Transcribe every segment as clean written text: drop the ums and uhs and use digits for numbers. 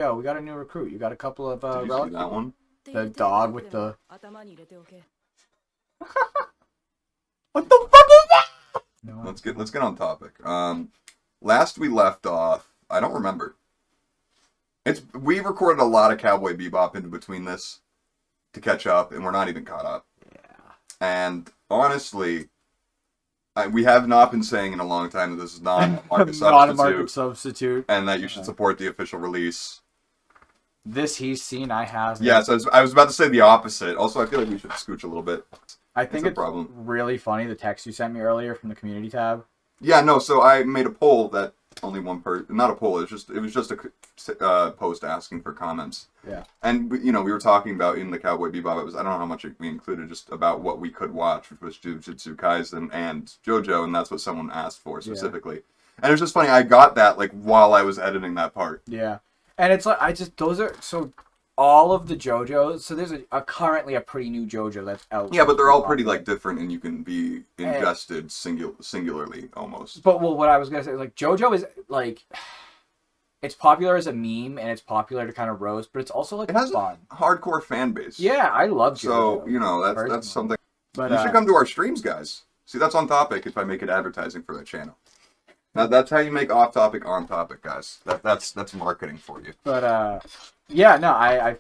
Yo, we got a new recruit. You got a couple of Did you see relics? that one? The dog with the... What the fuck is that? No, Let's get on topic. Last we left off, I don't remember. We recorded a lot of Cowboy Bebop in between this to catch up, and we're not even caught up. Yeah. And honestly, we have not been saying in a long time that this is not a market substitute, not a market substitute, and that you should support the official release. This he's seen, I have. Yes, I was about to say the opposite. Also, I feel like we should scooch a little bit. I think it's problem. really funny, the text you sent me earlier from the community tab. Yeah, no, so I made a poll that only one person, not a poll, it was just a post asking for comments. Yeah. And, we were talking about in the Cowboy Bebop, I don't know how much we included, just about what we could watch, which was Jujutsu Kaisen and JoJo, and that's what someone asked for specifically. Yeah. And it was just funny, I got that, while I was editing that part. Yeah. And it's those are, so all of the JoJos, so there's currently a pretty new JoJo that's out. Yeah, but they're all pretty, different, and you can be ingested singularly, almost. But, what I was going to say is, JoJo is, it's popular as a meme, and it's popular to kind of roast, but it's also, it has fun. A hardcore fan base. Yeah, I love JoJo. So, that's something. But, you should come to our streams, guys. See, that's on topic if I make it advertising for that channel. Now, that's how you make off-topic on-topic, guys. That's marketing for you. But, yeah, no, I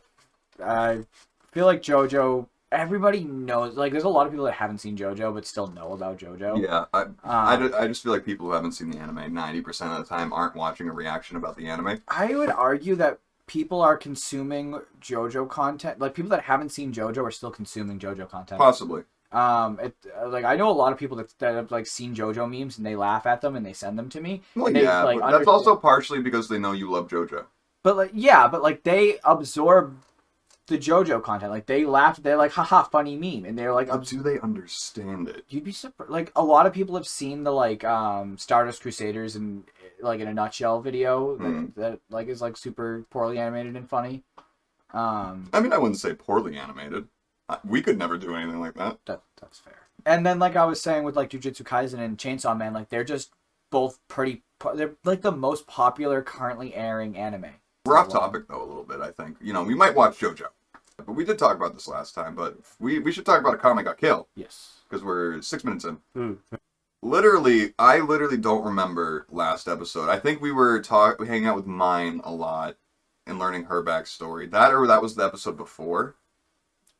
feel like JoJo, everybody knows, there's a lot of people that haven't seen JoJo but still know about JoJo. Yeah, I just feel like people who haven't seen the anime 90% of the time aren't watching a reaction about the anime. I would argue that people are consuming JoJo content, people that haven't seen JoJo are still consuming JoJo content. Possibly. I know a lot of people that have seen JoJo memes and they laugh at them and they send them to me. Well, yeah, but that's also partially because they know you love JoJo. But they absorb the JoJo content. They laugh. They're like, haha, funny meme, and they're like, do they understand it? You'd be surprised. A lot of people have seen the Stardust Crusaders in a nutshell video that is super poorly animated and funny. I mean, I wouldn't say poorly animated. We could never do anything like that. That's fair. And then, I was saying with Jujutsu Kaisen and Chainsaw Man, they're just both pretty. They're the most popular currently airing anime. We're off topic though a little bit. I think we might watch JoJo, but we did talk about this last time. But we should talk about Akame Ga Kill. Yes, because we're 6 minutes in. I literally don't remember last episode. I think we were hanging out with Mine a lot and learning her backstory. That was the episode before.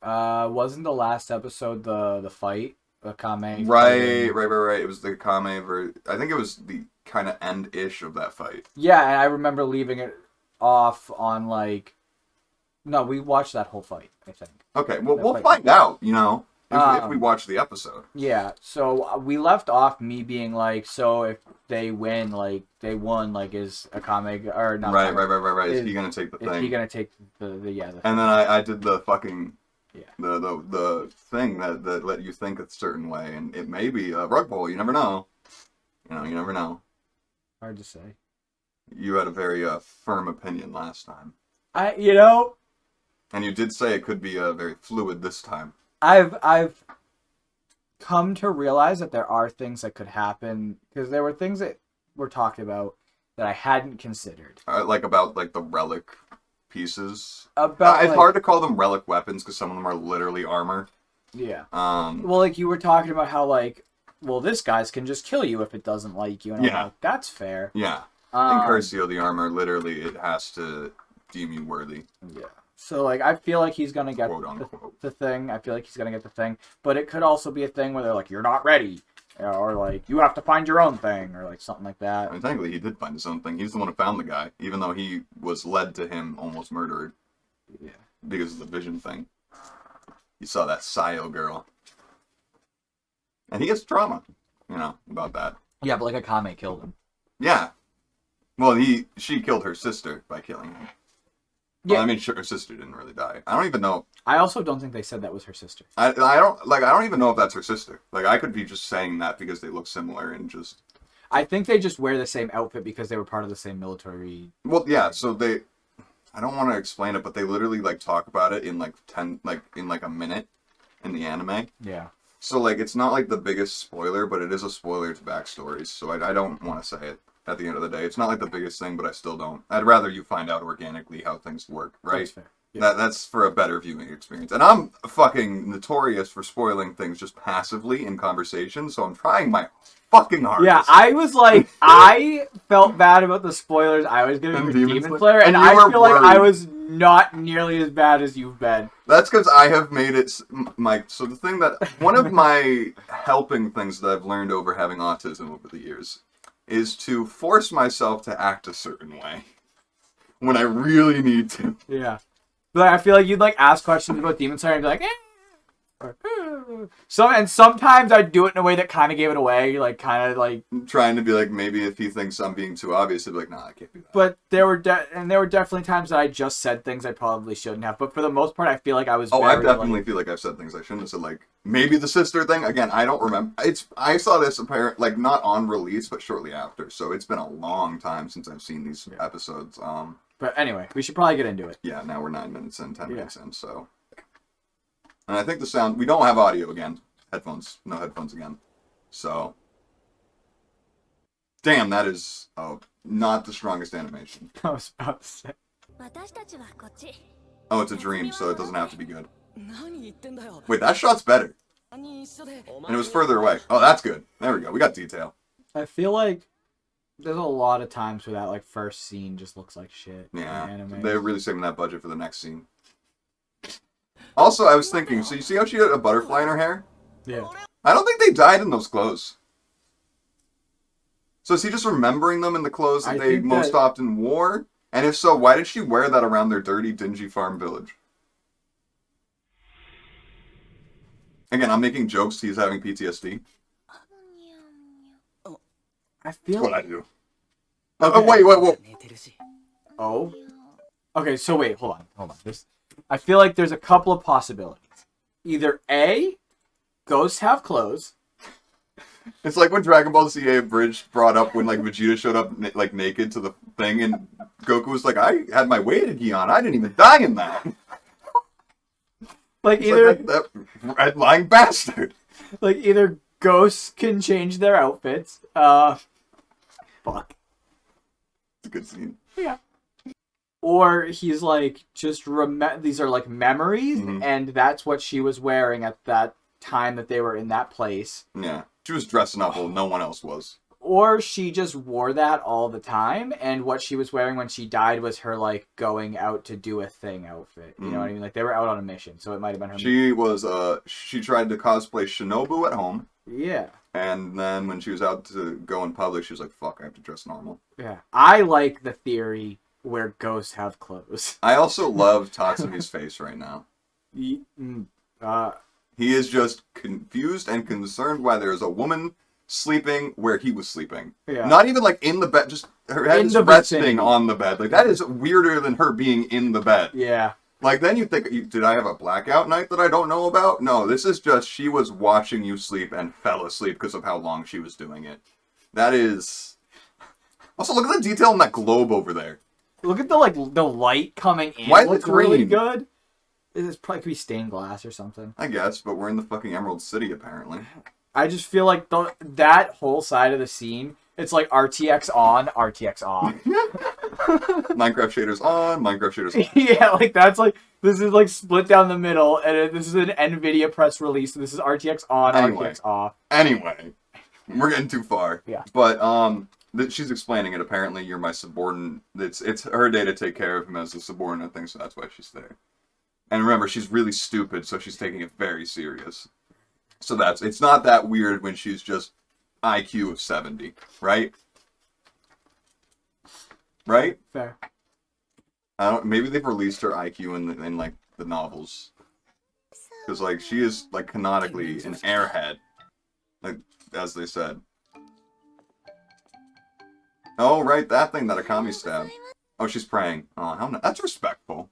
Wasn't the last episode the fight? Akame. Right. It was the Akame I think it was the kind of end-ish of that fight. Yeah, and I remember leaving it off on no, we watched that whole fight, I think. Okay, well, we'll find out, if we watch the episode. Yeah, so we left off me being so if they win, they won, is Akame, or not? Right. Is he gonna take the thing? Is he gonna take the and then I did the fucking... Yeah. The thing that let you think a certain way, and it may be a rug pull. You never know. You never know. Hard to say. You had a very firm opinion last time. And you did say it could be very fluid this time. I've come to realize that there are things that could happen, because there were things that were talked about that I hadn't considered. About the relic pieces. It's hard to call them relic weapons because some of them are literally armor. Yeah. Well, you were talking about how this guy's can just kill you if it doesn't like you, and I'm like, that's fair. Yeah. In Curcio, the armor literally it has to deem you worthy. Yeah. So I feel like he's gonna get the thing. I feel like he's gonna get the thing, but it could also be a thing where they're like, you're not ready. Or you have to find your own thing, or something like that. I mean, technically, he did find his own thing. He's the one who found the guy, even though he was led to him almost murdered. Yeah. Because of the vision thing. He saw that Sayo girl. And he has trauma, about that. Yeah, but Akame killed him. Yeah. Well, she killed her sister by killing him. Yeah. Well, I mean, her sister didn't really die. I don't even know. I also don't think they said that was her sister. I don't even know if that's her sister. I could be just saying that because they look similar and just... I think they just wear the same outfit because they were part of the same military... Well, yeah, so they... I don't want to explain it, but they literally, talk about it in, 10... in, a minute in the anime. Yeah. So, it's not, the biggest spoiler, but it is a spoiler to backstories, so I don't want to say it. at the end of the day. It's not like the biggest thing, but I still don't. I'd rather you find out organically how things work, right? That's fair. Yeah. That's for a better viewing experience. And I'm fucking notorious for spoiling things just passively in conversation, so I'm trying my fucking hardest. Yeah, I was like, I felt bad about the spoilers I was giving for Demon Slayer, and I feel like I was not nearly as bad as you've been. That's because I have made it so the thing that one of my helping things that I've learned over having autism over the years is to force myself to act a certain way when I really need to. Yeah. But I feel like you'd like ask questions about Demon Slayer and be like, and sometimes I'd do it in a way that kind of gave it away, like kind of like trying to be like, maybe if he thinks I'm being too obvious, he'd be like, nah, I can't do that. But there were definitely times that I just said things I probably shouldn't have. But for the most part, I feel like I was. I definitely feel like I've said things I shouldn't have said. Like maybe the sister thing again. I don't remember. I saw this like not on release, but shortly after. So it's been a long time since I've seen these episodes. But anyway, we should probably get into it. Yeah, now we're 9 minutes in, 10 minutes in, so. And I think the sound, we don't have audio again. No headphones again. So. Damn, that is not the strongest animation. I was about to say. Oh, it's a dream, so it doesn't have to be good. Wait, that shot's better. And it was further away. Oh, that's good. There we go. We got detail. I feel like there's a lot of times where that like first scene just looks like shit. Yeah, they're really saving that budget for the next scene. Also, I was thinking, so you see how she had a butterfly in her hair? Yeah. I don't think they died in those clothes. So is he just remembering them in the clothes that they most often wore? And if so, why did she wear that around their dirty, dingy farm village? Again, I'm making jokes. He's having PTSD. I feel. That's what I do. Okay. Wait. Oh. Okay, so wait, hold on. I feel like there's a couple of possibilities. Either A, ghosts have clothes. It's like when Dragon Ball Z Abridged brought up when like Vegeta showed up like naked to the thing, and Goku was like, "I had my weighted gi on. I didn't even die in that." Like either that red lying bastard. Like either ghosts can change their outfits. Fuck. It's a good scene. Yeah. Or he's like just these are like memories, and that's what she was wearing at that time that they were in that place. Yeah, she was dressing up while no one else was. Or she just wore that all the time, and what she was wearing when she died was her like going out to do a thing outfit. You know what I mean? Like they were out on a mission, so it might have been her. She tried to cosplay Shinobu at home. Yeah. And then when she was out to go in public, she was like, "Fuck, I have to dress normal." Yeah, I like the theory where ghosts have clothes. I also love Tatsumi's face right now. He is just confused and concerned why there is a woman sleeping where he was sleeping. Yeah. Not even like in the bed, just her head is resting on the bed. Like that is weirder than her being in the bed. Yeah. Like then you think, did I have a blackout night that I don't know about? No, this is just she was watching you sleep and fell asleep because of how long she was doing it. That is. Also, look at the detail in that globe over there. Look at the light coming in. Why is it really good? It's probably could be stained glass or something. I guess, but we're in the fucking Emerald City apparently. I just feel like that whole side of the scene, it's like RTX on, RTX off. Minecraft shaders on, Minecraft shaders off. Yeah, like that's like, this is like split down the middle, and this is an NVIDIA press release, so this is RTX on, RTX off. Anyway, we're getting too far. Yeah. But, she's explaining it. Apparently, you're my subordinate. It's her day to take care of him as a subordinate thing, so that's why she's there. And remember, she's really stupid, so she's taking it very serious. So it's not that weird when she's just IQ of 70, right? Right? Fair. Maybe they've released her IQ in like the novels, because like she is like canonically an airhead, like as they said. Oh right, that thing that Akame stabbed. Oh, she's praying. Oh, how that's respectful.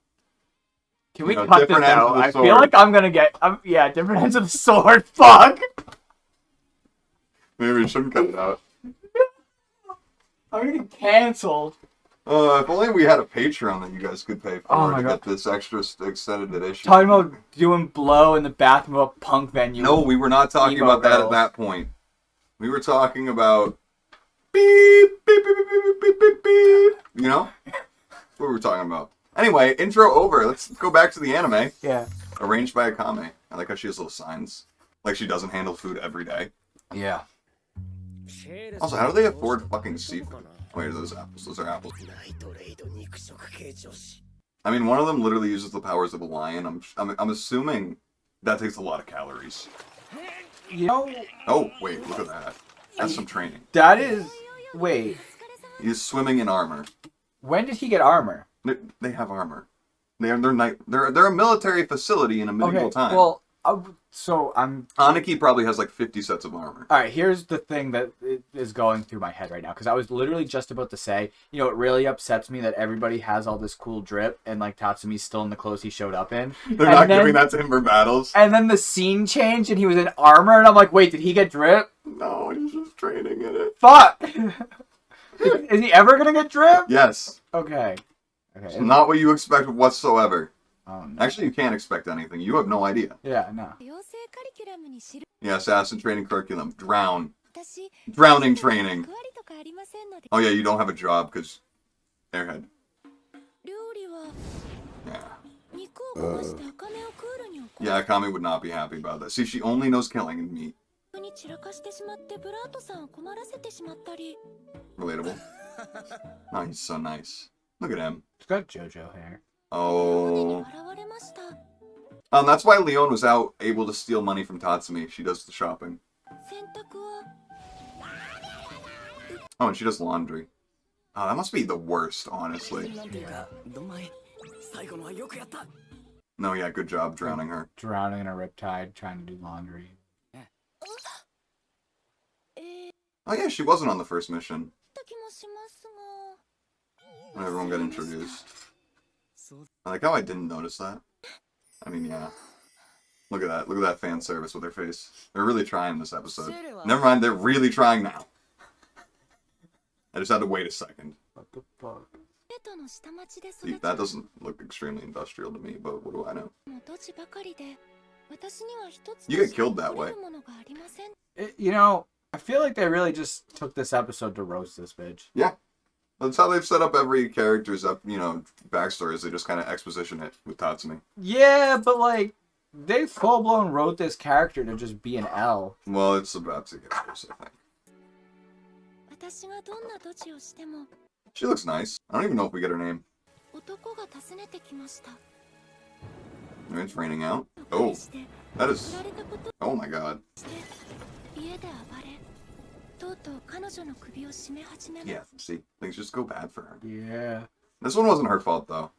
Can we cut this out? I feel like I'm gonna get... yeah, different ends of the sword. Fuck! Maybe we shouldn't cut it out. I'm gonna get cancelled. If only we had a Patreon that you guys could pay for to get this extra extended edition. Talking about doing blow in the bathroom of a punk venue. No, we were not talking about that at that point. We were talking about... beep, beep, beep, beep, beep, beep, beep. You know? What were we talking about? Anyway, intro over. Let's go back to the anime. Yeah. Arranged by Akame. I like how she has little signs. Like she doesn't handle food every day. Yeah. Also, how do they afford fucking seafood? Wait, are those apples? Those are apples. I mean, one of them literally uses the powers of a lion. I'm assuming that takes a lot of calories. You know... Oh, wait, look at that. That's some training. That is... Wait. He's swimming in armor. When did he get armor? They have armor. They're a military facility in a medieval time. Well, so I'm... Aniki probably has like 50 sets of armor. Alright, here's the thing that is going through my head right now. Because I was literally just about to say, you know, it really upsets me that everybody has all this cool drip and like Tatsumi's still in the clothes he showed up in. They're not giving that to him for battles. And then the scene changed and he was in armor and I'm like, wait, did he get drip? No, he's just training in it. Fuck! Is he ever gonna get drip? Yes. Okay. It's not what you expect whatsoever. Oh, no. Actually, you can't expect anything. You have no idea. Yeah, no. Yeah, assassin training curriculum. Drowning training. Oh yeah, you don't have a job because airhead. Yeah. Yeah, Akame would not be happy about that. See, she only knows killing and meat. Relatable. Oh, he's so nice. Look at him. He's got JoJo hair. Oh. That's why Leon was out able to steal money from Tatsumi. She does the shopping. Oh, and she does laundry. Oh, that must be the worst, honestly. No, yeah, good job drowning her. Drowning in a riptide, trying to do laundry. Oh yeah, she wasn't on the first mission. When everyone got introduced. I like how I didn't notice that. I mean, yeah. Look at that. Look at that fan service with her face. They're really trying this episode. Never mind, they're really trying now. I just had to wait a second. What the fuck? See, that doesn't look extremely industrial to me, but what do I know? You get killed that way. You know, I feel like they really just took this episode to roast this bitch. Yeah. That's how they've set up every character's backstories. They just kind of exposition it with Tatsumi. Yeah, but like, they full-blown wrote this character to just be an L. Well, it's about to get worse, I think. She looks nice. I don't even know if we get her name. Maybe it's raining out. Oh, that is... Oh my god. Yeah, see, things just go bad for her. Yeah. This one wasn't her fault, though.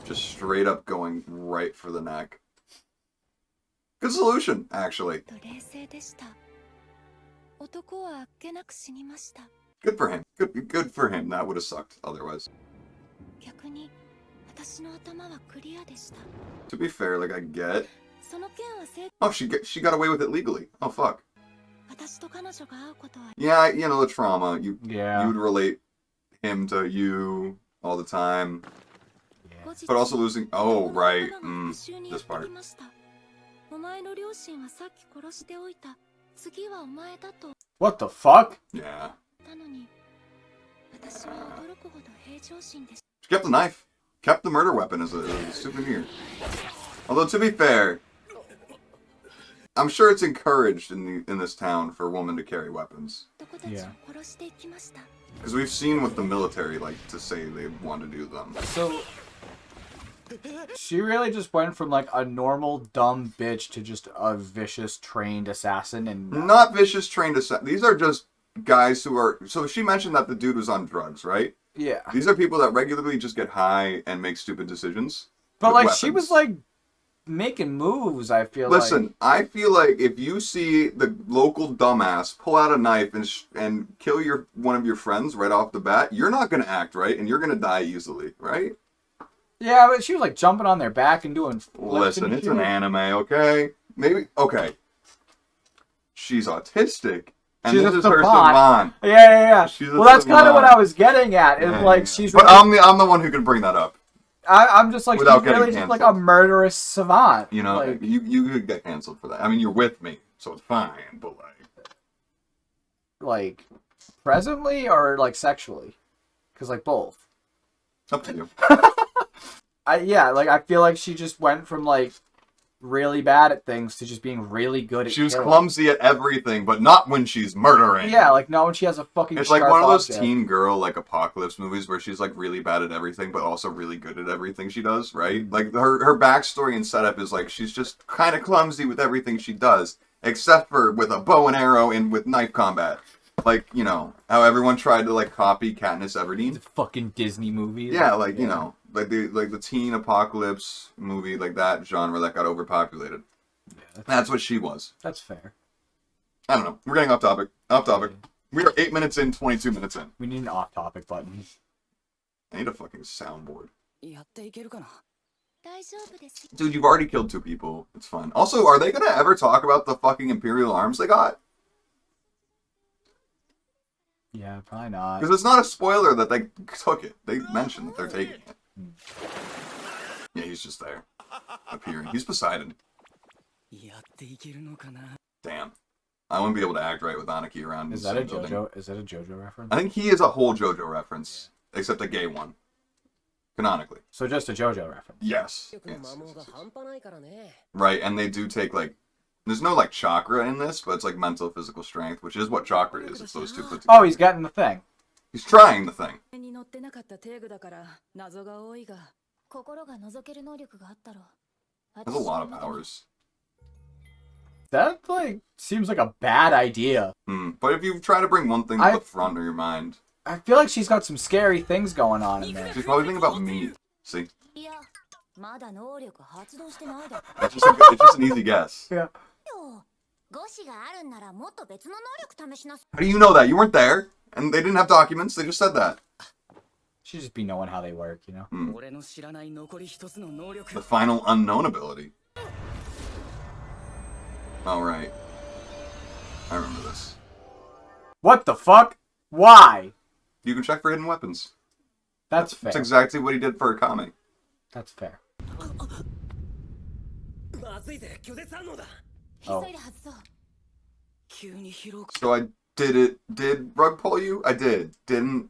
Just straight up going right for the neck. Good solution, actually. Good for him. Good for him. That would have sucked otherwise. To be fair, like, I get... Oh, she got away with it legally. Oh, fuck. Yeah, you know, the trauma. You would relate him to you all the time. Yeah. But also losing... Oh, right. This part. What the fuck? Yeah. She kept the knife. Kept the murder weapon as a souvenir. Although, to be fair, I'm sure it's encouraged in this town for a woman to carry weapons. Yeah. Because we've seen what the military like to say they want to do them. So, she really just went from like a normal dumb bitch to just a vicious trained assassin and... Not vicious trained assassin. These are just guys who are... So she mentioned that the dude was on drugs, right? Yeah. These are people that regularly just get high and make stupid decisions. But like, weapons. she was like making moves, I feel Listen, I feel like if you see the local dumbass pull out a knife and kill one of your friends right off the bat, you're not going to act right and you're going to die easily, right? Yeah, but she was like jumping on their back and doing... Listen, it's an anime, okay? Maybe... Okay. She's autistic. And this is her savant. Yeah. Well, that's kind of what I was getting at. Is like she's. But I'm the one who can bring that up. I'm just like, Without she's really getting just like a canceled. murderous savant. You know, like, you could get canceled for that. I mean, you're with me, so it's fine. But like presently or like sexually, because like both. up to you. I feel like she just went from like really bad at things to just being really good at She was killing. clumsy at everything, but not when she's murdering. Yeah, like not when she has a fucking. It's like one of those object. teen girl like apocalypse movies where she's like really bad at everything, but also really good at everything she does. Right? Like her backstory and setup is like she's just kind of clumsy with everything she does, except for with a bow and arrow and with knife combat. Like, you know, how everyone tried to like copy Katniss Everdeen. The fucking Disney movies. Yeah, like you know, like the teen apocalypse movie, like that genre that got overpopulated. Yeah, that's what she was. That's fair. I don't know. We're getting off topic. Off topic. We are 8 minutes in, 22 minutes in. We need an off-topic button. I need a fucking soundboard. Dude, you've already killed 2 people. It's fun. Also, are they gonna ever talk about the fucking Imperial arms they got? Yeah, probably not. Because it's not a spoiler that they took it. They mentioned that they're taking it. Yeah, he's just there. Appearing. He's Poseidon. Damn. I wouldn't be able to act right with Aniki around. Is that a JoJo? Is that a JoJo reference? I think he is a whole JoJo reference, except a gay one. Canonically. So just a JoJo reference. Yes. Right, and they do take like, there's no like chakra in this, but it's like mental physical strength, which is what chakra is. It's those 2 put together. Oh, he's getting the thing. He's trying the thing. Has a lot of powers. That like seems like a bad idea. But if you try to bring one thing to the front of your mind, I feel like she's got some scary things going on in there. she's probably thinking about me. See? It's just an easy guess. Yeah. How do you know that? You weren't there, and they didn't have documents. They just said that. She just be knowing how they work, you know. The final unknown ability. All right. I remember this. What the fuck? Why? You can check for hidden weapons. That's fair. That's exactly what he did for Akame. That's fair. Oh. So I did rug pull you? I did.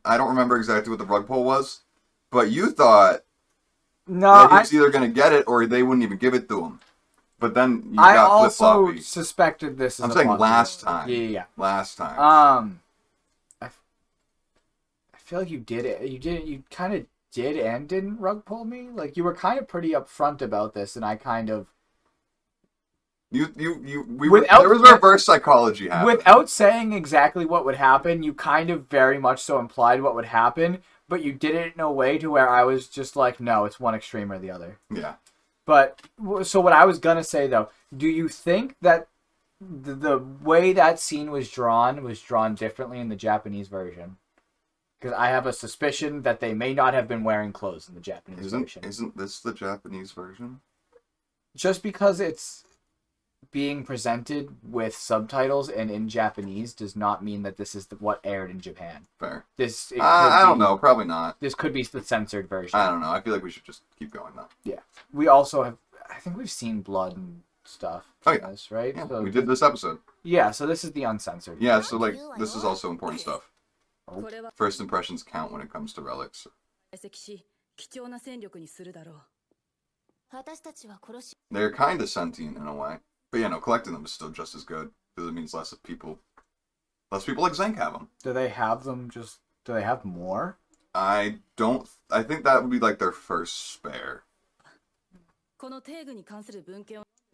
I don't remember exactly what the rug pull was, but you thought that he was either going to get it or they wouldn't even give it to him. But then you got flip-floppy. I also suspected this as I'm saying last time. Yeah. Last time. I feel like you did it. You kind of did and didn't rug pull me. Like, you were kind of pretty upfront about this, and I kind of... There was reverse psychology happening. Without saying exactly what would happen, you kind of very much so implied what would happen, but you did it in a way to where I was just like, no, it's one extreme or the other. Yeah. But, so what I was going to say, though, do you think that the way that scene was drawn differently in the Japanese version? Because I have a suspicion that they may not have been wearing clothes in the Japanese version. Isn't this the Japanese version? Just because it's being presented with subtitles and in Japanese does not mean that this is what aired in Japan. Fair. I don't know. Probably not. This could be the censored version. I don't know. I feel like we should just keep going, though. Yeah. We also have... I think we've seen blood and stuff. Oh, yeah. This, right? Yeah, so we did this episode. Yeah, so this is the uncensored. Yeah, so, like, this is also important stuff. Oh. First impressions count when it comes to relics. They're kind of sentient in a way. But, yeah, no, collecting them is still just as good. Because it means less people like Zenk have them. Do they have them just... Do they have more? I think that would be, like, their first spare.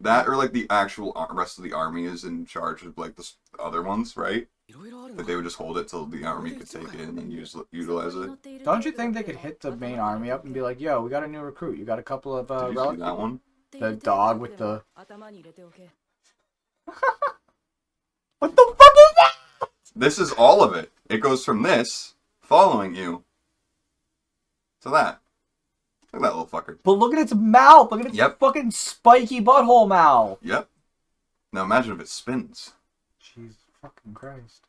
That or, like, the actual rest of the army is in charge of, like, the other ones, right? That they would just hold it till the army could take it and then utilize it. Don't you think they could hit the main army up and be like, yo, we got a new recruit. You got a couple of Did you see that one? The dog with the... What the fuck is that? This is all of it. It goes from this, following you, to that. Look at that little fucker. But look at its mouth. Look at its fucking spiky butthole mouth. Yep. Now imagine if it spins. Jesus fucking Christ.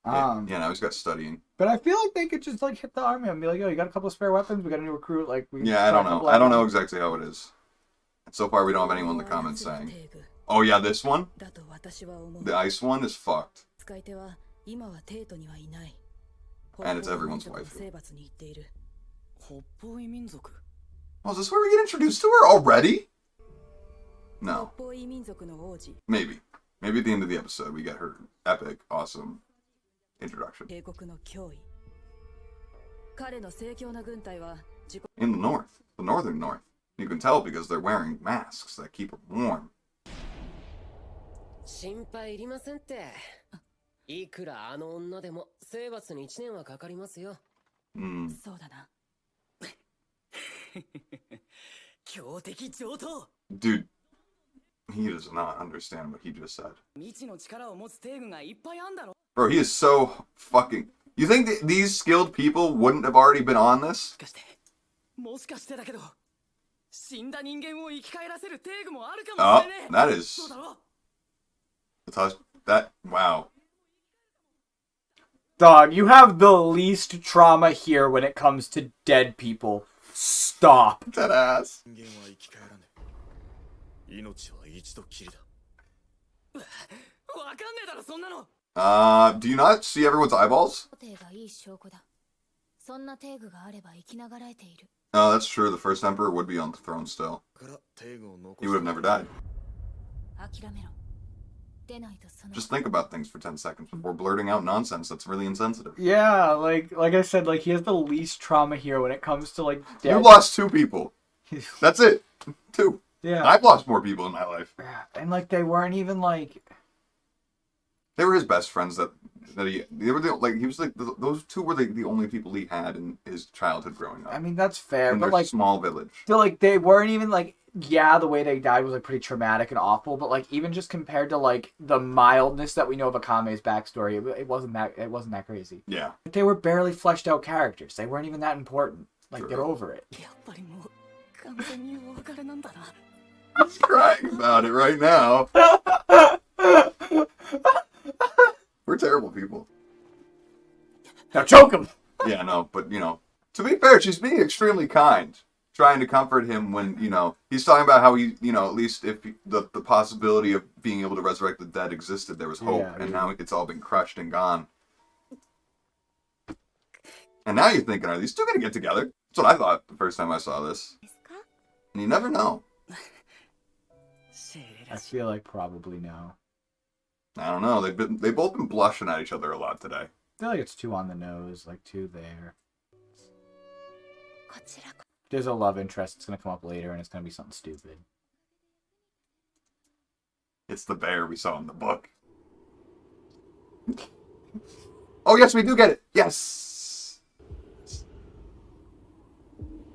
Yeah, now he's got studying. But I feel like they could just like hit the army and be like, "Yo, you got a couple of spare weapons? We got a new recruit." Like, we Yeah, I try a don't know. couple I don't know items. exactly how it is. So far, we don't have anyone in the comments saying, "Oh yeah, this one, the ice one, is fucked." And it's everyone's wife. Oh, is this where we get introduced to her already? No. Maybe. Maybe at the end of the episode we get her epic, awesome introduction. In the north. The northern north. You can tell because they're wearing masks that keep them warm. 心配いりませんって。いくらあの女でも征伐に1年はかかりますよ。そうだな。強敵上等。 Dude, he does not understand what he just said. 未知の力を持つ帝軍がいっぱいあんだろ。 Bro, he is so fucking... You think that these skilled people wouldn't have already been on this? もしかしてだけど、死んだ人間を生き返らせる帝軍もあるかもしれねえ。 that is... そうだろ。 That... Wow. Dog, you have the least trauma here when it comes to dead people. Stop. That ass. 人間は生き返らねえ。命は一度きりだ。わかんねえだろそんなの。Do you not see everyone's eyeballs? 帝がいい証拠だ。そんな帝具があれば生きながらえている。 Oh, that's true. The first emperor would be on the throne still. He would have never died. 諦めろ。出ないとその。 Just think about things for 10 seconds before blurting out nonsense that's really insensitive. Yeah, like I said, like he has the least trauma here when it comes to like dead. You lost 2 people. That's it. 2. Yeah. I've lost more people in my life. And like they weren't even like. They were his best friends they were he was like those 2 were the only people he had in his childhood growing up. I mean that's fair, in but their like small village. so like they weren't even like. Yeah, the way they died was like pretty traumatic and awful, but like even just compared to like the mildness that we know of Akame's backstory, it wasn't that crazy. Yeah. They were barely fleshed out characters. They weren't even that important. Like True. get over it. やっぱりもう完全にお別れなんだな。 He's crying about it right now. We're terrible people. Now choke him. Yeah, no, but to be fair, she's being extremely kind, trying to comfort him when he's talking about how he at least if the possibility of being able to resurrect the dead existed, there was hope, and now it's all been crushed and gone. And now you're thinking, are these 2 gonna get together? That's what I thought the first time I saw this. And you never know. I feel like probably no. I don't know. They've both been blushing at each other a lot today. I feel like it's 2 on the nose, like 2 there. こちらこ There's a love interest. It's gonna come up later, and it's gonna be something stupid. It's the bear we saw in the book. Oh yes, we do get it. Yes.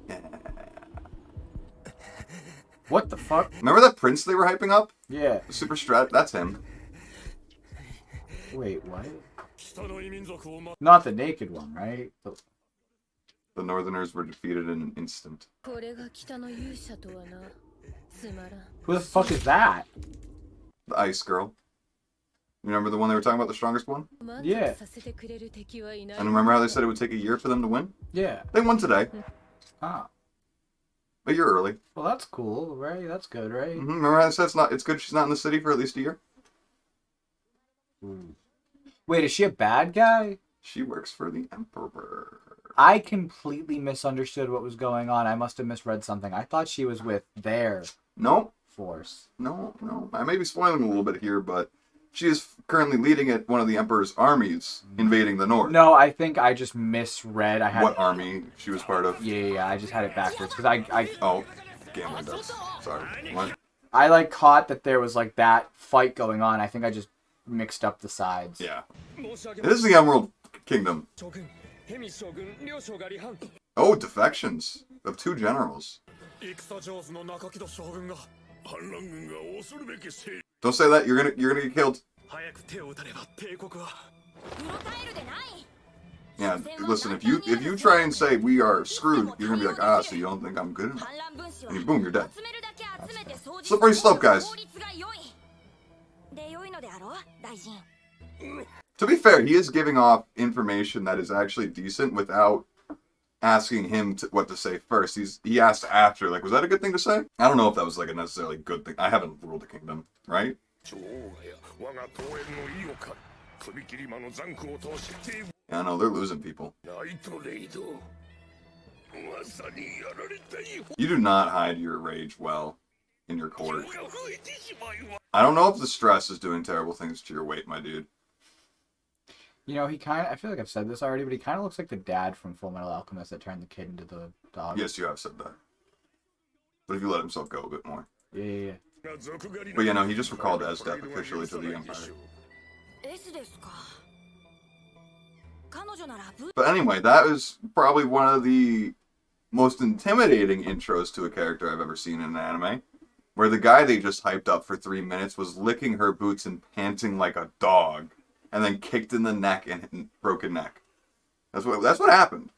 Yeah. What the fuck? Remember that prince they were hyping up? Yeah. The super strat. That's him. Wait, what? Not the naked one, right? The Northerners were defeated in an instant. これが北の勇者とはな。つまらん。 Who the fuck is that? The ice girl. You remember the one they were talking about, the strongest one? Yeah. させてくれる敵はいない。 And remember how they said it would take a year for them to win? Yeah. They won today. Ah. A year early. Well, that's cool, right? That's good, right? Remember how they said it's good she's not in the city for at least a year? Wait, is she a bad guy? She works for the Emperor. I completely misunderstood what was going on. I must have misread something. I thought she was with their No. force. No. I may be spoiling a little bit here, but she is currently leading one of the Emperor's armies invading the north. No, I think I just misread. I had What army she was part of? Yeah. I just had it backwards because I Oh, gambling does. Sorry. What? I like caught that there was like that fight going on. I think I just mixed up the sides. Yeah. This is the Emerald Kingdom. Oh, defections of 2 generals. Don't say that. You're gonna get killed. Yeah. Listen, if you try and say we are screwed, you're gonna be like, so you don't think I'm good enough? And boom, you're dead. Slippery slope, guys. To be fair, he is giving off information that is actually decent without asking him what to say first. He asked after, like, was that a good thing to say? I don't know if that was like a necessarily good thing. I haven't ruled the kingdom, right? Yeah, I know, they're losing people. You do not hide your rage well in your court. I don't know if the stress is doing terrible things to your weight, my dude. You know, I feel like I've said this already, but he kind of looks like the dad from Full Metal Alchemist that turned the kid into the dog. Yes, you have said that. But if you let himself go a bit more. Yeah. But you know, he just recalled Esdeath officially to the Empire. But anyway, that is probably one of the most intimidating intros to a character I've ever seen in an anime. Where the guy they just hyped up for 3 minutes was licking her boots and panting like a dog. And then kicked in the neck and broken neck. That's what happened.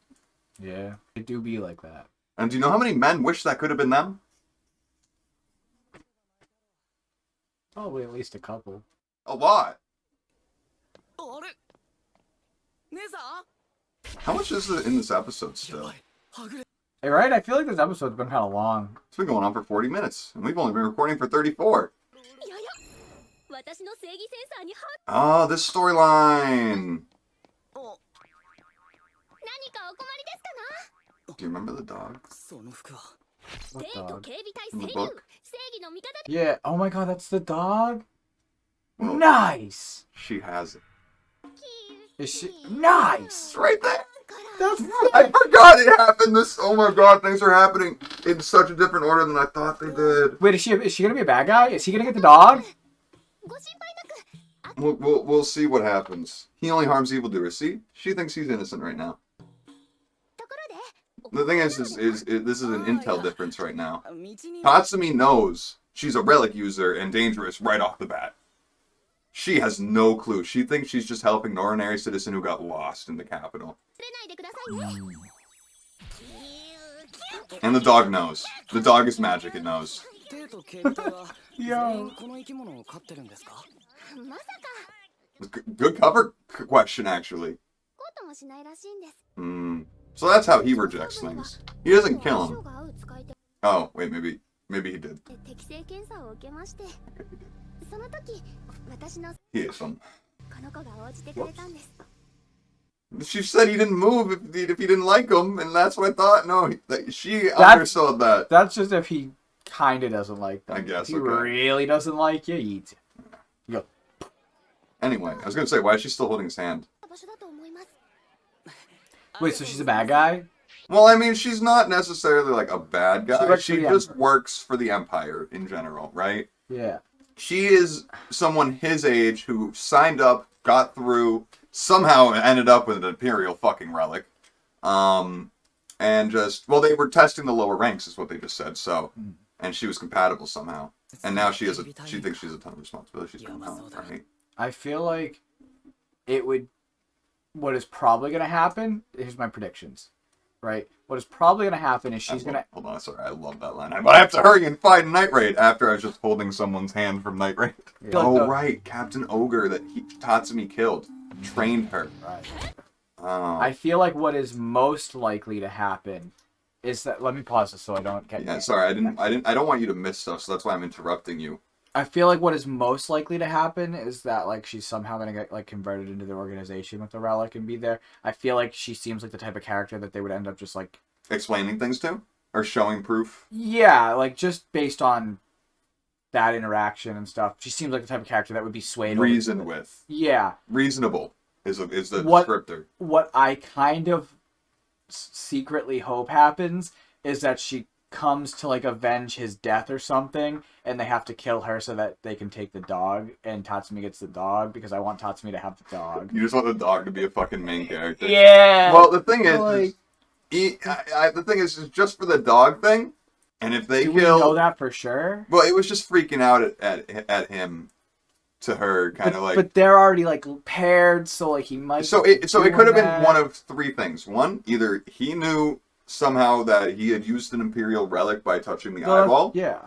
Yeah. It do be like that. And do you know how many men wish that could have been them? Probably at least a couple. A lot. How much is it in this episode still? Hey, right? I feel like this episode's been kind of long. It's been going on for 40 minutes. And we've only been recording for 34. Oh, this storyline. Do you remember the dog? What dog? In the book? Yeah. Oh my god, that's the dog? Well, Nice! she has it. Is she... Nice! It's right there. That's I forgot it happened. Oh my god, things are happening in such a different order than I thought they did. Wait, is she gonna be a bad guy? Is he gonna get the dog? We'll see what happens. He only harms evildoers. See? She thinks he's innocent right now. The thing is this is an intel difference right now. Tatsumi knows she's a relic user and dangerous right off the bat. She has no clue. She thinks she's just helping an ordinary citizen who got lost in the capital. And the dog knows. The dog is magic, it knows. Yo. Good cover question, actually. So that's how he rejects things. He doesn't kill him. Oh, wait, maybe he did. He is fun. She said he didn't move if he didn't like him, and that's what I thought. No, she understood that. That's just if he kind of doesn't like them. I guess, If he okay. really doesn't like you, you go. Anyway, I was going to say, why is she still holding his hand? Wait, so she's a bad guy? Well, I mean, she's not necessarily like a bad guy. She She just works for the Empire in general, right? Yeah. She is someone his age who signed up, got through, somehow ended up with an Imperial fucking relic. And just, well, they were testing the lower ranks is what they just said, so. And she was compatible somehow. And now she thinks she's a ton of responsibility. She's compatible, right? I feel like what is probably going to happen, here's my predictions, right? What is probably going to happen is she's going to... Hold on, sorry, I love that line. But I have to hurry and find Night Raid after I was just holding someone's hand from Night Raid. Yeah. Oh, right, Captain Ogre that Tatsumi killed. Trained her. Right. Oh. I feel like what is most likely to happen is that... Let me pause this so I don't get... Yeah, sorry, I don't want you to miss stuff, so that's why I'm interrupting you. I feel like what is most likely to happen is that like she's somehow gonna get like converted into the organization with the relic and be there. I feel like she seems like the type of character that they would end up just like Explaining things to? Or showing proof? yeah, like just based on that interaction and stuff. She seems like the type of character that would be swayed. Reason with. Yeah. Reasonable is the descriptor. What I kind of secretly hope happens is that she comes to like avenge his death or something, and they have to kill her so that they can take the dog, and Tatsumi gets the dog because I want Tatsumi to have the dog. You just want the dog to be a fucking main character. Yeah. Well, the thing is, like, the thing is just for the dog thing, and if they do kill, we know that for sure? well, it was just freaking out at him, to her, kind of like. But they're already like paired, so like he might. So it could have been that. one of three things. One, either he knew somehow that he had used an Imperial relic by touching the eyeball. Yeah.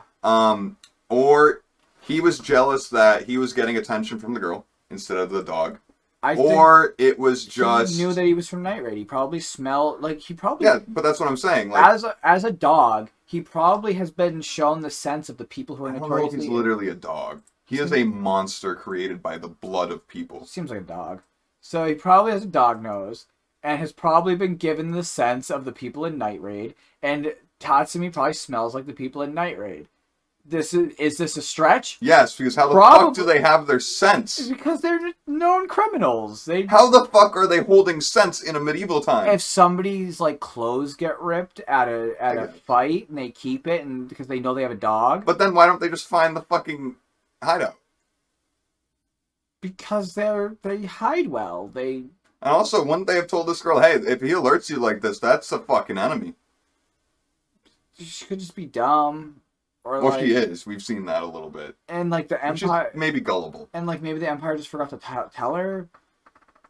Or he was jealous that he was getting attention from the girl instead of the dog. I think Or it was just... he knew that he was from Night Raid. He probably smelled like he probably Yeah, but that's what I'm saying. Like, as a dog, he probably has been shown the sense of the people who are I don't know if notoriously. he's literally a dog. He is a monster created by the blood of people. Seems like a dog. So he probably has a dog nose and has probably been given the sense of the people in Night Raid. And Tatsumi probably smells like the people in Night Raid. Is this a stretch? Yes, because how the Probably- fuck do they have their It's sense? because they're known criminals. How the fuck are they holding sense in a medieval time? If somebody's like clothes get ripped at a Okay. fight and they keep it and because they know they have a dog, But then why don't they just find the fucking hideout? because they hide well. They And also, wouldn't they have told this girl, hey, if he alerts you like this, that's a fucking enemy? she could just be dumb, or Well, like, she is. We've seen that a little bit. and like the She's Empire, maybe gullible. and like maybe the Empire just forgot to tell her.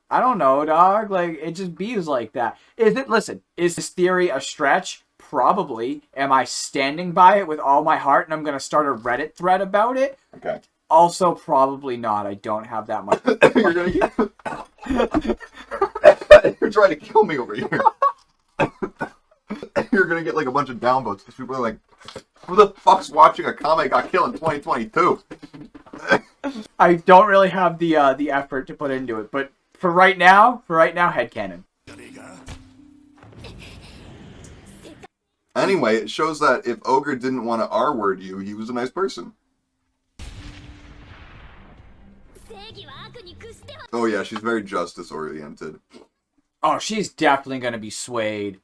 I don't know, dog. Like it just bees like that. Listen, is this theory a stretch? Probably. Am I standing by it with all my heart and I'm gonna start a Reddit thread about it? Okay. Also, probably not. I don't have that much. You're gonna get... You're trying to kill me over here. You're gonna get like a bunch of downvotes because people are like, who the fuck's watching Akame Ga Kill in 2022? I don't really have the effort to put into it, but for right now, headcanon. Anyway, it shows that if Ogre didn't want to R-word you, he was a nice person. Oh yeah, she's very justice-oriented. Oh, she's definitely gonna be swayed.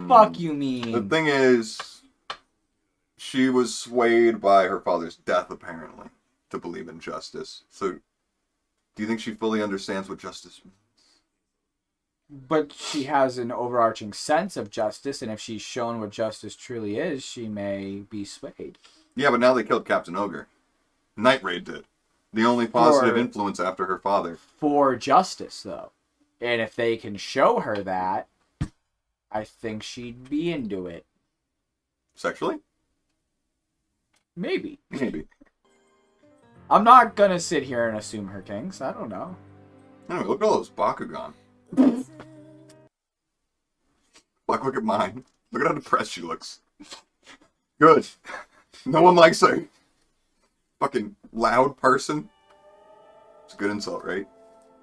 Fuck you, The mean. thing is, she was swayed by her father's death, apparently, to believe in justice. So, do you think she fully understands what justice means? But she has an overarching sense of justice, and if she's shown what justice truly is, she may be swayed. Yeah, but now they killed Captain Ogre. Night Raid did. The only positive For- influence after her father. For justice, though. And if they can show her that, I think she'd be into it. Sexually? Maybe. Maybe. I'm not gonna sit here and assume her kinks. I don't know. Anyway, look at all those Bakugan. Look at mine. Look at how depressed she looks. Good. No one likes her. Fucking loud person. It's a good insult, right?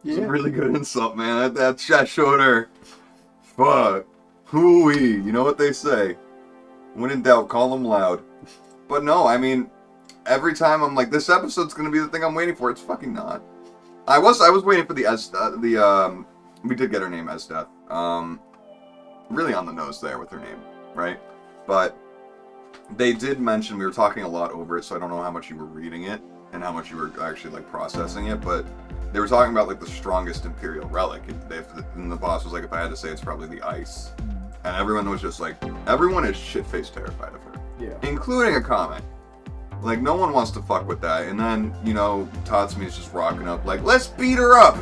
It's a really good insult, man. That showed her. Fuck. Hooey. You know what they say. When in doubt, call them loud. But no, I mean, every time I'm like, this episode's gonna be the thing I'm waiting for. It's fucking not. I was waiting for we did get her name as Death. Really on the nose there with her name, right? But they did mention, we were talking a lot over it, so I don't know how much you were reading it and how much you were actually like processing it, but they were talking about like the strongest Imperial relic. And the boss was like, if I had to say, it's probably the ice. And everyone was just like, everyone is shit-faced terrified of her. Yeah. Including Akame. Like, no one wants to fuck with that. And then, you know, Tatsumi's just rocking up like, let's beat her up!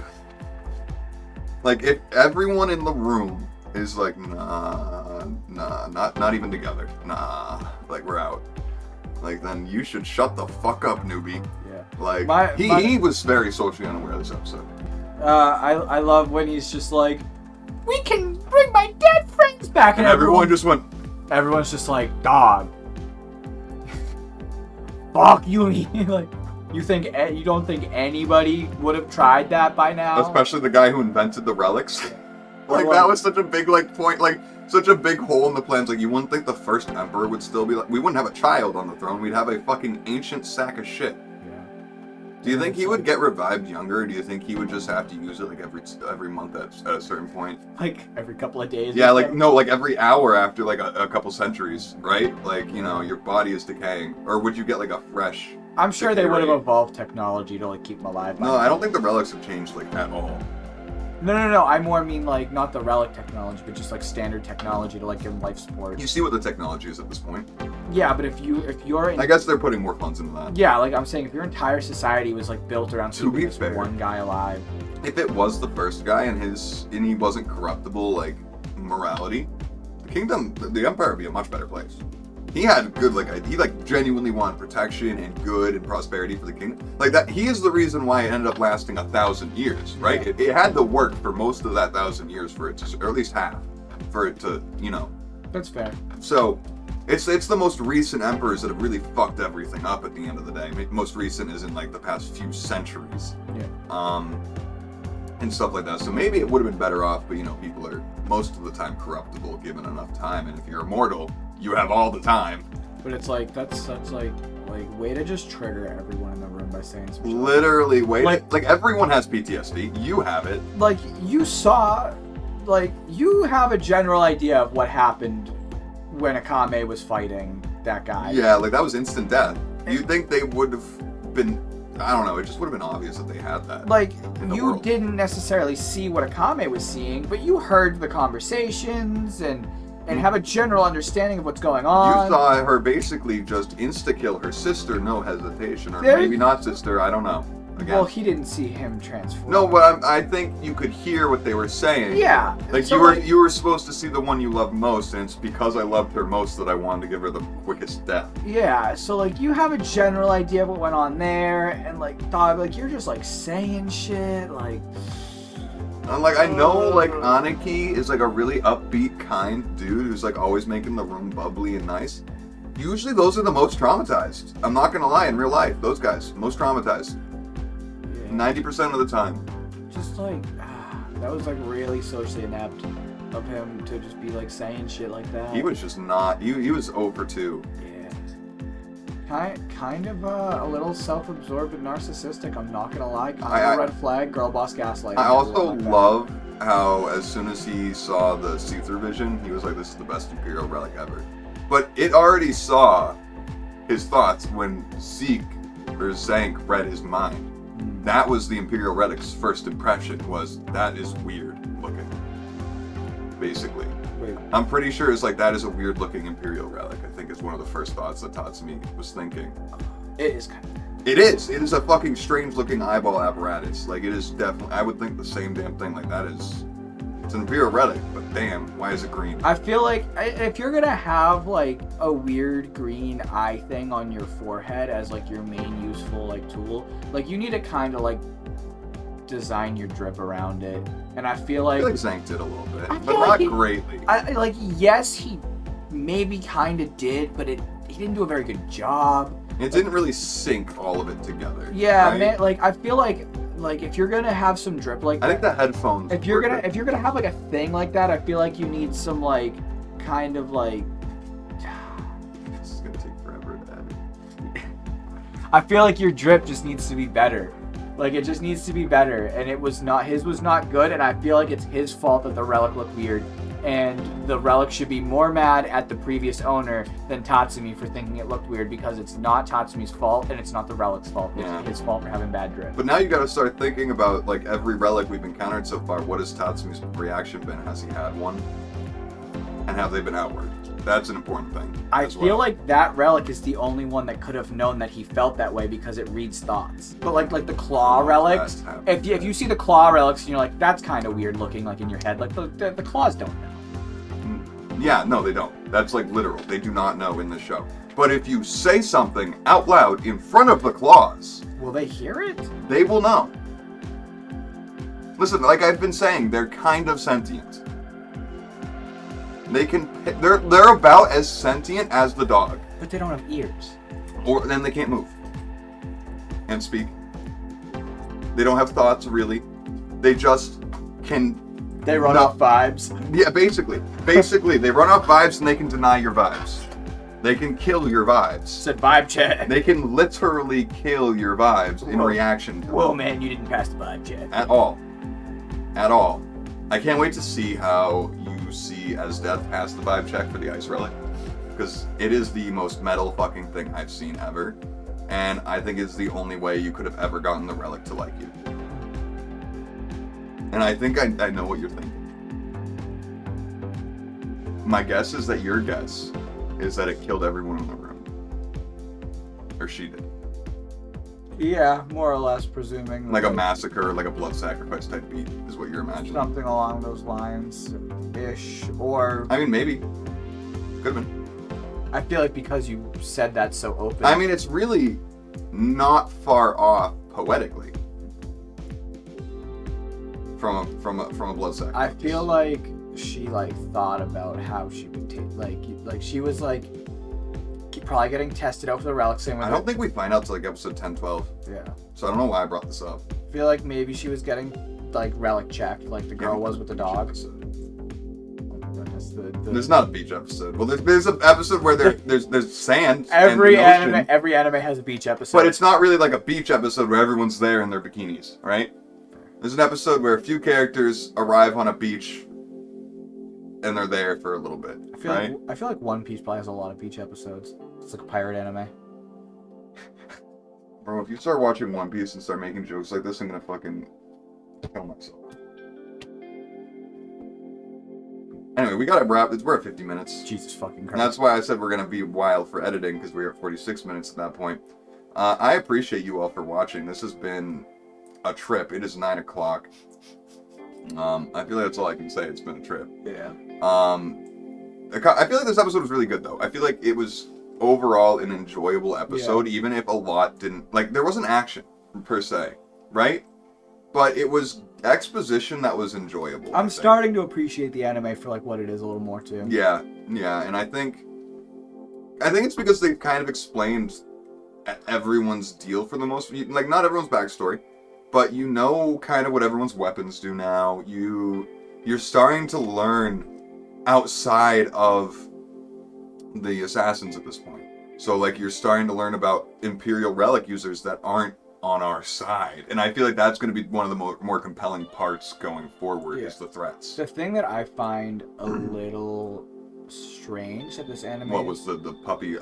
Like, if everyone in the room is like, nah, not even together. Nah, like, we're out. Like, then you should shut the fuck up, newbie. Yeah. Like, he was very socially unaware of this episode. I love when he's just like, we can bring my dead friends back, And everyone just went, everyone's just like, dog. Fuck you, like, you don't think anybody would have tried that by now? especially the guy who invented the relics. Like, Or that like- was such a big, like, point, like, such a big hole in the plans. Like, you wouldn't think the first emperor would still be like, we wouldn't have a child on the throne, we'd have a fucking ancient sack of shit. Yeah. Do you think he would get revived younger, or do you think he would just have to use it, like, every month at a certain point? Like every couple of days. Yeah, or like, something? no, like, every hour after, like, a couple centuries, right? Like, you know, your body is decaying. Or would you get, like, a fresh... I'm sure they decay would have rate? evolved technology to like keep them alive. by No, I now. don't think the relics have changed, like, at all. No. I more mean like not the relic technology, but just like standard technology to like give them life support. You see what the technology is at this point. Yeah, but if you're in, I guess they're putting more funds into that. yeah, like I'm saying, if your entire society was like built around To be keeping this fair. one guy alive, If it was the first guy and he wasn't corruptible, like, morality, the kingdom, the empire would be a much better place. He had good, he genuinely wanted protection and good and prosperity for the kingdom. Like that, he is the reason why it ended up lasting 1,000 years, right? Yeah. It had to work for most of that 1,000 years for it to, or at least half, for it to, That's fair. So, it's the most recent emperors that have really fucked everything up at the end of the day. Most recent is in the past few centuries. Yeah. And stuff like that. So maybe it would have been better off, but people are most of the time corruptible given enough time. And if you're immortal, you have all the time. But it's that's way to just trigger everyone in the room by saying some shit. Literally, everyone has PTSD. You have it. You saw, you have a general idea of what happened when Akame was fighting that guy. Yeah, that was instant death. You'd think they would have been, I don't know, it just would have been obvious that they had that. You didn't necessarily see what Akame was seeing, but you heard the conversations and have a general understanding of what's going on. You saw her basically just insta-kill her sister, no hesitation. Or There- maybe not sister, I don't know. Again. Well, he didn't see him transform. No, but I think you could hear what they were saying. Yeah. So, you were supposed to see the one you loved most, and it's because I loved her most that I wanted to give her the quickest death. Yeah, so you have a general idea of what went on there, and thought you're just saying shit, And I know Aniki is a really upbeat, kind dude who's always making the room bubbly and nice. Usually those are the most traumatized. I'm not gonna lie, in real life, those guys, most traumatized. 90% of the time. Just that was really socially inept of him to just be saying shit like that. He was just not, he was over 2. Yeah. Kind of a little self-absorbed and narcissistic, I'm not gonna lie. Kind of a red flag, girl boss gaslighting. I also love how as soon as he saw the see-through vision, he was like, this is the best Imperial relic ever. But it already saw his thoughts when Zank read his mind. That was the Imperial Relic's first impression, was that is weird looking. Basically. Wait. I'm pretty sure it's that is a weird looking Imperial Relic. I think it's one of the first thoughts that Tatsumi was thinking. It is kind of. It is. It is a fucking strange looking eyeball apparatus. It is definitely, I would think the same damn thing. That is, it's an Imperial Relic, but damn, why is it green? I feel if you're gonna have a weird green eye thing on your forehead as your main useful tool, you need to kind of design your drip around it. And I feel I feel like Zank did a little bit, I but feel not he- greatly. Yes, he maybe kind of did, but he didn't do a very good job. It didn't really sync all of it together. Yeah, right? man. I feel if you're gonna have some drip I think the headphones. if you're were gonna good. have a thing like that, I feel you need some kind of This is gonna take forever to edit. I feel your drip just needs to be better. It just needs to be better, and his was not good, and I feel it's his fault that the relic looked weird, and the relic should be more mad at the previous owner than Tatsumi for thinking it looked weird, because it's not Tatsumi's fault, and it's not the relic's fault. It's his fault for having bad drip. But now you gotta start thinking about every relic we've encountered so far. What has Tatsumi's reaction been? Has he had one? And have they been outward? That's an important thing. I as feel well. that relic is the only one that could have known that he felt that way, because it reads thoughts. But the claw relics, that's if you see the claw relics and you're that's kind of weird looking, in your head, the claws don't know. Yeah, no, they don't. That's literal. They do not know in the show. But if you say something out loud in front of the claws, Will they hear it? they will know. Listen, I've been saying, they're kind of sentient. They're about as sentient as the dog. But they don't have ears. Or then they can't move and speak. They don't have thoughts, really. They just can. They run off vibes. Yeah, basically. Basically, they run off vibes and they can deny your vibes. They can kill your vibes. Said vibe check. They can literally kill your vibes in Whoa. reaction to Whoa, them. man, you didn't pass the vibe check. At all. At all. I can't wait to see how you see as death pass the vibe check for the ice relic. Because it is the most metal fucking thing I've seen ever. And I think it's the only way you could have ever gotten the relic to like you. And I think I know what you're thinking. My guess is that your guess is that it killed everyone in the room. Or she did. Yeah, more or less, presuming. Like a massacre, like a blood sacrifice type beat is what you're imagining. Something along those lines, ish, or I mean, maybe. Could have been. I feel like because you said that so open. I mean, it's really not far off poetically from a blood sacrifice. I feel like she like thought about how she would take like she was like probably getting tested out for the relic. Same with I don't think we find out till like episode 10, 12. Yeah. So I don't know why I brought this up. I feel like maybe she was getting like relic checked, like the girl was with the dog. There's not a beach episode. Well, there's an episode where there's sand. Every and anime has a beach episode. But it's not really like a beach episode where everyone's there in their bikinis, right? There's an episode where a few characters arrive on a beach and they're there for a little bit. I feel like One Piece probably has a lot of beach episodes. It's like a pirate anime. Bro, if you start watching One Piece and start making jokes like this, I'm gonna fucking kill myself. Anyway, we gotta wrap. We're at 50 minutes. Jesus fucking And Christ. that's why I said we're gonna be wild for editing, because we're at 46 minutes at that point. I appreciate you all for watching. This has been a trip. It is 9 o'clock. I feel like that's all I can say. It's been a trip. Yeah. I feel like this episode was really good, though. I feel like it was overall an enjoyable episode, even if a lot didn't... Like, there wasn't action, per se, right? But it was exposition that was enjoyable. I'm starting to appreciate the anime for, like, what it is a little more, too. Yeah, and I think it's because they've kind of explained everyone's deal for the most... Like, not everyone's backstory, but you know kind of what everyone's weapons do now. You're starting to learn outside of the assassins at this point. So, like, you're starting to learn about Imperial relic users that aren't on our side. And I feel like that's going to be one of the more compelling parts going forward, is the threats. The thing that I find a little strange that this anime... What was the puppy...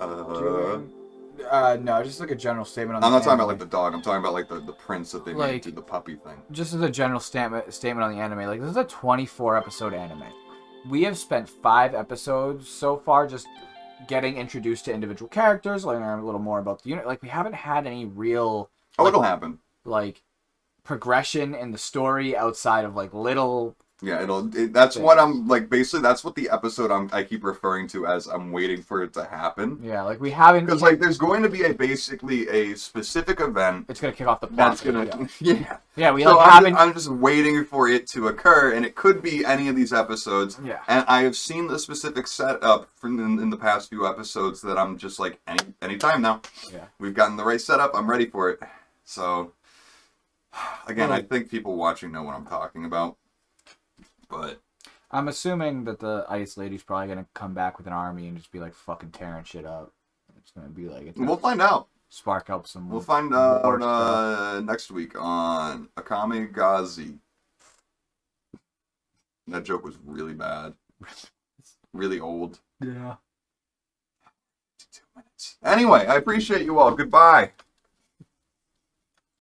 no, just like a general statement on I'm the not talking about anime. like the dog. I'm talking about like the prince that they made to the puppy thing. Just as a general statement on the anime, like, this is a 24 episode anime. We have spent 5 episodes so far just getting introduced to individual characters, learning a little more about the unit. Like, we haven't had any real... Oh, like, it'll happen. Like, progression in the story outside of, like, little... Yeah, that's what I'm, like, basically, that's what the episode I keep referring to as I'm waiting for it to happen. Yeah, like, we haven't... Because, like, there's going to be basically a specific event. It's going to kick off the plot. That's going to... Yeah. Yeah, we so like haven't... I'm just waiting for it to occur, and it could be any of these episodes. Yeah. And I have seen the specific setup in the past few episodes that I'm just like, any time now. Yeah. We've gotten the right setup. I'm ready for it. So, again, I think people watching know what I'm talking about. But I'm assuming that the Ice Lady's probably going to come back with an army and just be, like, fucking tearing shit up. It's going to be, like... We'll find out. Spark up some... We'll find out next week on Akame Ga Kill. That joke was really bad. Really old. Yeah. 2 minutes. Anyway, I appreciate you all. Goodbye.